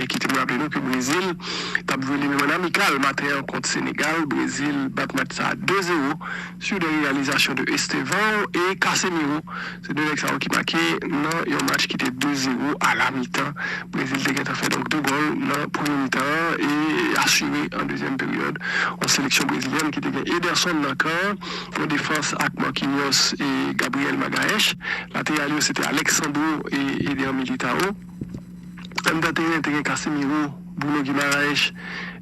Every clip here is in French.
et qui te rappelle que le Brésil a joué les mêmes amical matin contre Sénégal. Brésil bat match ça 2-0 sur des réalisations de Estevão et Casemiro. C'est deux excellents qui marquaient dans un match qui était 2-0 à la mi-temps. Brésil a fait donc 2 goals dans la première mi-temps et assuré en deuxième période en sélection brésilienne qui était Ederson dans le camp, en défense avec Marquinhos et Gabriel Magalhães. Latéral c'était Alexandre et Eder Militao. En terrain, Casemiro, Bruno Guimaraes,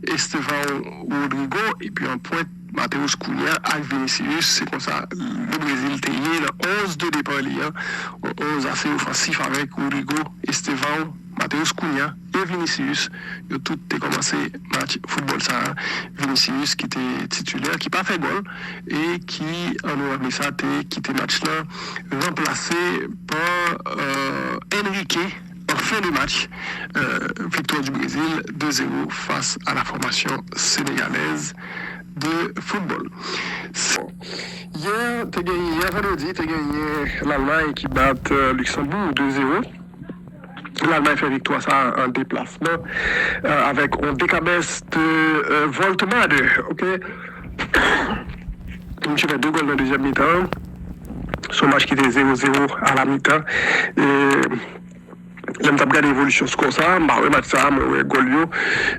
Estevão Rodrigo et puis en pointe Matheus Cunha avec Vinicius. C'est comme ça le Brésil était dans 11 de départ liant, 11 assez offensif avec Rodrigo, Estevão, Matheus Cunha et Vinicius. Ils ont tout commencé match football ça. Vinicius qui était titulaire, qui n'a pas fait goal et qui, en nous ça, qui était match là remplacé par Enrique. En fin de match, victoire du Brésil 2-0 face à la formation sénégalaise de football. Hier, vendredi, tu as gagné l'Allemagne qui bat Luxembourg 2-0. L'Allemagne fait victoire ça en déplacement avec un décabès de Voltemade. Ok? Donc, j'ai fait 2 goals dans la deuxième mi-temps. Son match qui était 0-0 à la mi-temps. J'aime pas regarder l'évolution score ça, je match ça, je goal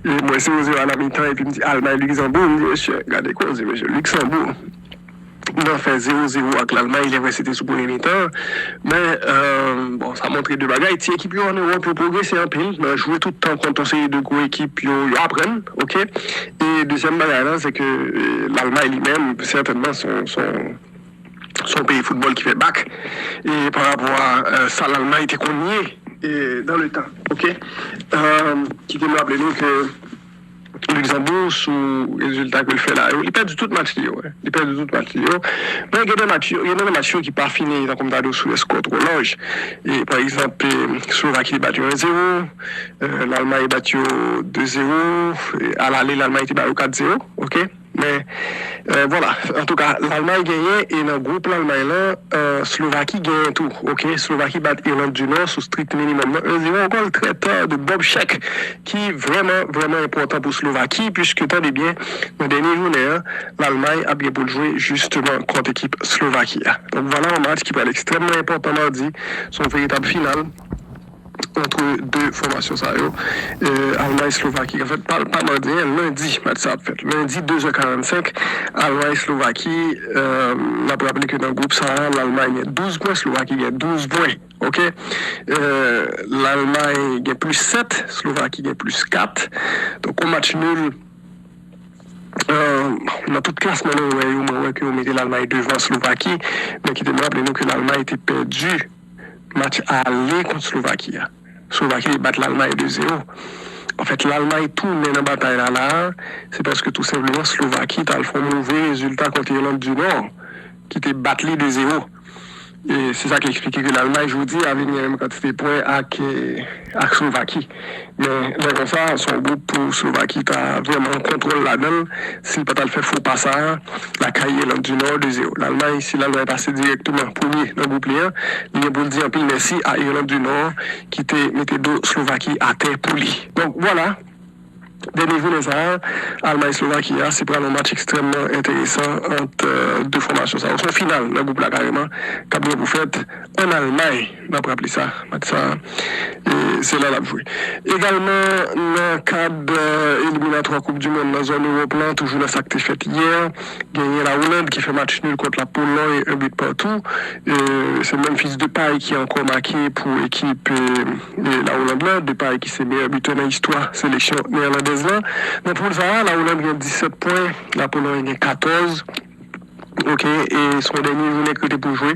et moi 0-0 à la mi-temps et puis me dit Allemagne Luxembourg, me dit monsieur, regardez quoi, monsieur Luxembourg. Il a fait 0-0 avec l'Allemagne, il est resté sous premier mi-temps, mais bon, ça a montré deux bagages. Les équipes en Europe ont progressé un peu, jouer tout le temps contre ces deux grosses équipes, ils apprennent, ok. Et deuxième bagage, c'est que l'Allemagne lui-même, certainement son pays football qui fait bac, et par rapport à ça, l'Allemagne était connue. Et dans le temps, ok? Qui me rappelle nous que Luxembourg, sous les résultats qu'il fait là, il perd du tout le match. Il perd du tout le match. Mais il y a des matchs qui ne sont pas finis comme ça sous le score trop large. Et par exemple, Slovaquie a battu 1-0, l'Allemagne a battu 2-0, à l'aller, l'Allemagne a battu 4-0, ok? Mais voilà, en tout cas, l'Allemagne gagnait et dans le groupe l'Allemagne là, Slovaquie gagne tout. Ok, Slovaquie bat Irlande du Nord sous strict minimum 1-0. Encore le traiteur de Bob Scheck qui est vraiment important pour Slovaquie puisque tenez bien, dans les derniers journées, l'Allemagne a bien pour jouer justement contre l'équipe Slovaquie. Donc voilà un match qui va être extrêmement important mardi, son véritable finale. Entre deux formations ça Allemagne Slovaquie en fait pas mardi lundi match ça fait lundi 2h45 Allemagne Slovaquie on a rappelé que dans le groupe ça l'Allemagne a 12 points Slovaquie a 12 points ok l'Allemagne a plus 7 Slovaquie a plus 4 donc au match nul dans toute classe maintenant que on mettait l'Allemagne devant Slovaquie mais qui te rappelle nous que l'Allemagne était perdue match à aller contre Slovaquie. Slovaquie bat l'Allemagne 2-0. En fait, l'Allemagne tourne dans la bataille là, c'est parce que tout simplement Slovaquie a fait un mauvais résultat contre l'Irlande du Nord, qui était battu 2-0. Et c'est ça qui explique que l'Allemagne, je vous dis, avait une même quantité de points avec Slovaquie. Mais comme ça, son groupe pour Slovaquie a vraiment un contrôle là-dedans. S'il peut pas le faire faux pas ça, la cahier l'Irlande du Nord 2-0. L'Allemagne, si l'Allemagne est passée directement premier dans le groupe lien, il y a pour le dire un peu merci à Irlande du Nord qui mettait deux Slovaquie à terre pour lui. Donc voilà. Dernier jour, Allemagne et Slovaquie, c'est pour un match extrêmement intéressant entre deux formations. Ça, au final, le groupe là carrément, comme vous faites en Allemagne, on va appeler ça, et c'est là la jouer. Également, dans le cadre éliminatoire Coupe du Monde dans la zone européenne, toujours dans ça qui fait hier, gagné la Hollande qui fait match nul contre la Pologne et un but partout. C'est le même fils de paille qui a encore marqué pour l'équipe la Hollande là, de paille qui s'est meilleur buteur dans l'histoire, sélection néerlandaise. Mais pour ça, la Hollande a 17 points, la Pologne a 14. Ok, et son dernier journée que pour jouer,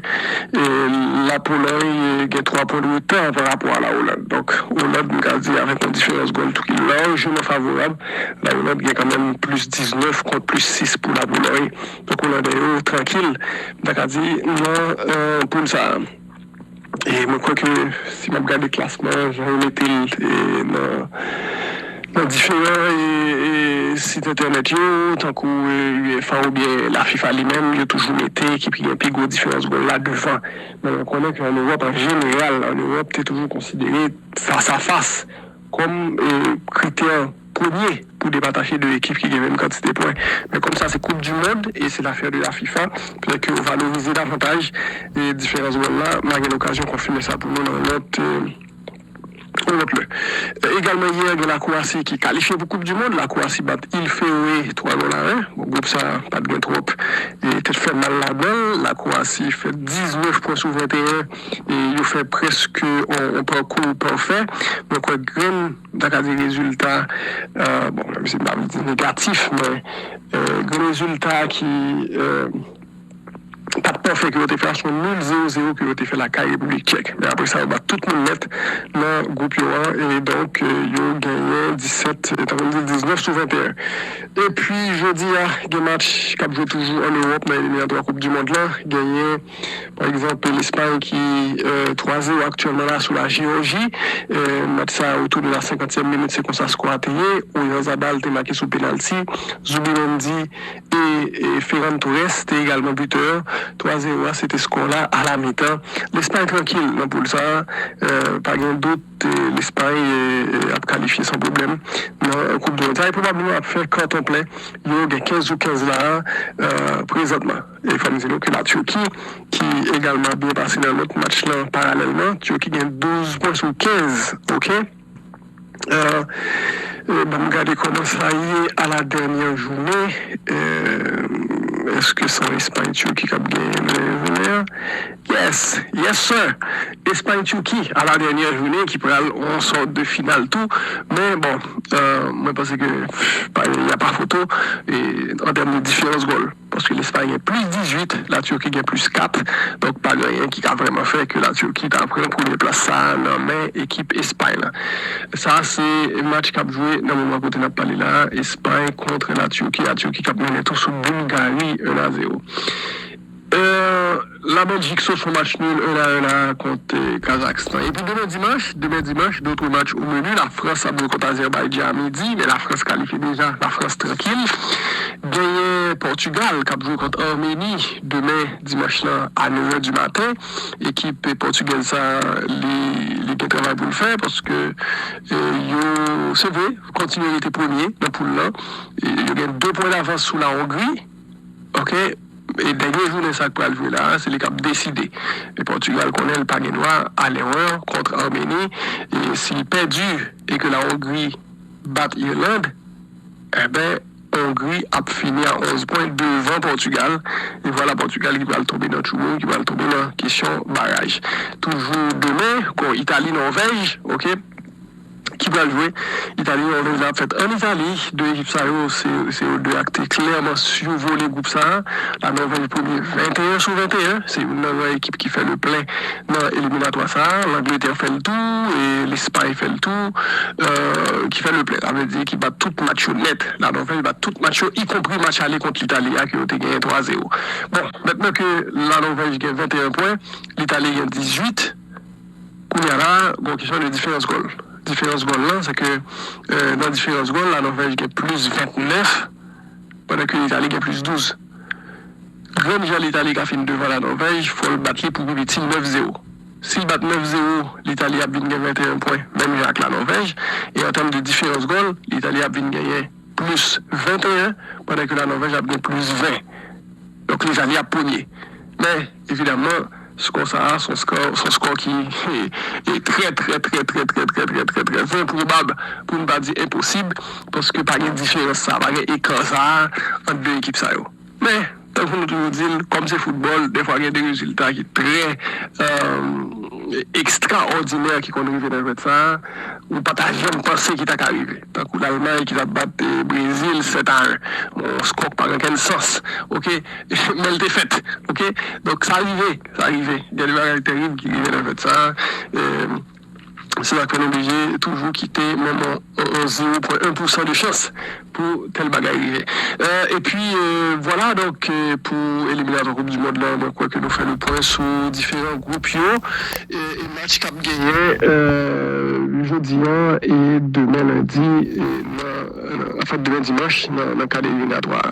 et la Pologne a 3 points de retard par rapport à la Hollande. Donc, Hollande, avec une différence goal tout qui est largement favorable. La Hollande a quand même plus 19 contre plus 6 pour la Pologne. Donc, Hollande est tranquille. Donc, a dit, non, pour ça. Et je crois que si je regarde le classement, je vais mettre dans différents sites internet, tant que UEFA ou bien la FIFA lui-même, il y a toujours été qui a une plus grosse différence là devant. Mais on connaît qu'en Europe, en général, c'est toujours considéré face à face comme critère premier pour départager de l'équipe qui gagne une quantité de points. Mais comme ça, c'est Coupe du Monde et c'est l'affaire de la FIFA. Peut-être qu'on va valoriser davantage les différents joueurs-là. On a eu l'occasion de confirmer ça pour nous dans notre. Également hier, il y a la Croatie qui qualifie pour Coupe du Monde. La Croatie bat il fait 3-1. Bon, groupe ça, pas de gain trop. Et peut-être fait mal là-dedans. La Croatie fait 19 points sur 21. Et il fait presque un parcours parfait. Donc, graine d'accord des résultats, bon, c'est pas négatif, mais des résultats qui. Pas de parfait que vous avez fait son 0-0 que vous avez fait la CAI République tchèque. Mais après ça, on va tout le monde mettre dans le groupe 1 et donc, ils ont gagné 19 sur 21. Et puis, jeudi, il y a des matchs qui jouent toujours en Europe, mais il y a la Coupe du Monde là. Gagné, par exemple, l'Espagne qui 3-0 actuellement là sous la Géorgie. Match ça autour de la 50e minute, c'est comme ça score à Théier. Oyarzabal était marqué sous penalty. Zubimendi et Ferran Torres étaient également buteurs. 3-0, c'était ce score-là à la mi-temps. L'Espagne tranquille dans pour ça. Pas de doute, l'Espagne a qualifié sans problème dans la Coupe du Monde. Ça, probablement faire carton plein. Il y a 15 ou 15 là présentement. Et il faut nous dire que la Turquie, qui est également bien passé dans l'autre match là parallèlement, Turquie gagne 12 points sur 15. OK? Regardez comment ça y est à la dernière journée. Est-ce que c'est l'Espagne-Turquie qui a gagné? Yes, sir. Espagne-Turquie à la dernière journée qui pourrait en sorte de finale tout. Mais bon, moi je pense que il n'y a pas photo et en termes de différence goal. Parce que l'Espagne est plus 18, la Turquie est plus 4. Donc pas rien qui a vraiment fait que la Turquie a pris un premier place ça dans mais équipe Espagne. Ça c'est un match qui a joué dans le moment où on a parlé là. Espagne contre la Turquie qui a mené tout sous Bulgarie 1-0. La Belgique sauf son match nul 1-1 contre Kazakhstan. Et puis demain dimanche, d'autres matchs au menu. La France a joué contre Azerbaïdjan à midi, mais la France qualifie déjà, la France tranquille. Gagné Portugal, qui a joué contre Arménie demain dimanche là, à 9h du matin. Équipe portugaise, ça, les travail pour le faire parce que c'est vrai, continuer à être premier dans le pool là. Il y a 2 points d'avance sous la Hongrie. OK? Et dernier jour, ça pour jouer là, c'est les cap décidé. Le Portugal connaît le panier noir à l'erreur contre Arménie. Et s'il perdu et que la Hongrie bat l'Irlande, eh ben, Hongrie a fini à 11 points devant Portugal. Et voilà Portugal qui va le tomber dans le chouou, qui va le tomber dans la question barrage. Toujours demain, Italie-Norvège, OK? Qui va jouer Italie, on les a fait en Italie, 2 équipes ça, c'est 2 actes clairement survolé le groupe ça. La Norvège premier 21 sur 21, c'est une équipe qui fait le plein dans l'éliminatoire ça. L'Angleterre fait le tout et l'Espagne fait le tout, qui fait le plein. Ça veut dire qu'il bat tout match net. La Norvège bat tout match, y compris match aller contre l'Italie qui a été gagné 3-0. Bon, maintenant que la Norvège gagne 21 points, l'Italie gagne 18. Il y a là, bon, question de différence goal. Différence goal là, c'est que dans différence goal, la Norvège gagne plus 29, pendant que l'Italie gagne plus 12. Grand déjà l'Italie qui a fini devant la Norvège, il faut le battre pour lui 9-0. S'il bat 9-0, l'Italie a bien gagné 21 points, même avec la Norvège. Et en termes de différence goal, l'Italie a bien gagné plus 21, pendant que la Norvège a gagné plus 20. Donc l'Italie a pogné. Mais évidemment, son score qui est très improbable, pour ne pas dire impossible, parce que pas de différence, ça va y écran ça entre 2 équipes ça. Mais, tant que nous toujours disons, comme c'est football, des fois il y a des résultats qui sont très extraordinaires qui qu'on arrive dans ça, ou pas jamais pensé qu'il t'a arrivé. Tant que l'Allemagne qui va battre le Brésil 7-1, on se croque par quel sens, ok? Mais elle était faite, ok? Donc ça arrivait. Il y a des variables terribles qui arrivaient dans ça. C'est là qu'on est obligé toujours quitter même en 0,1% de chance pour tel bagage arriver. Et puis voilà donc pour éliminer la Coupe du Monde là, on croit que nous faisons le point sur différents groupes et match cap gagné jeudi et demain lundi et enfin demain dimanche dans le cadre éliminatoire.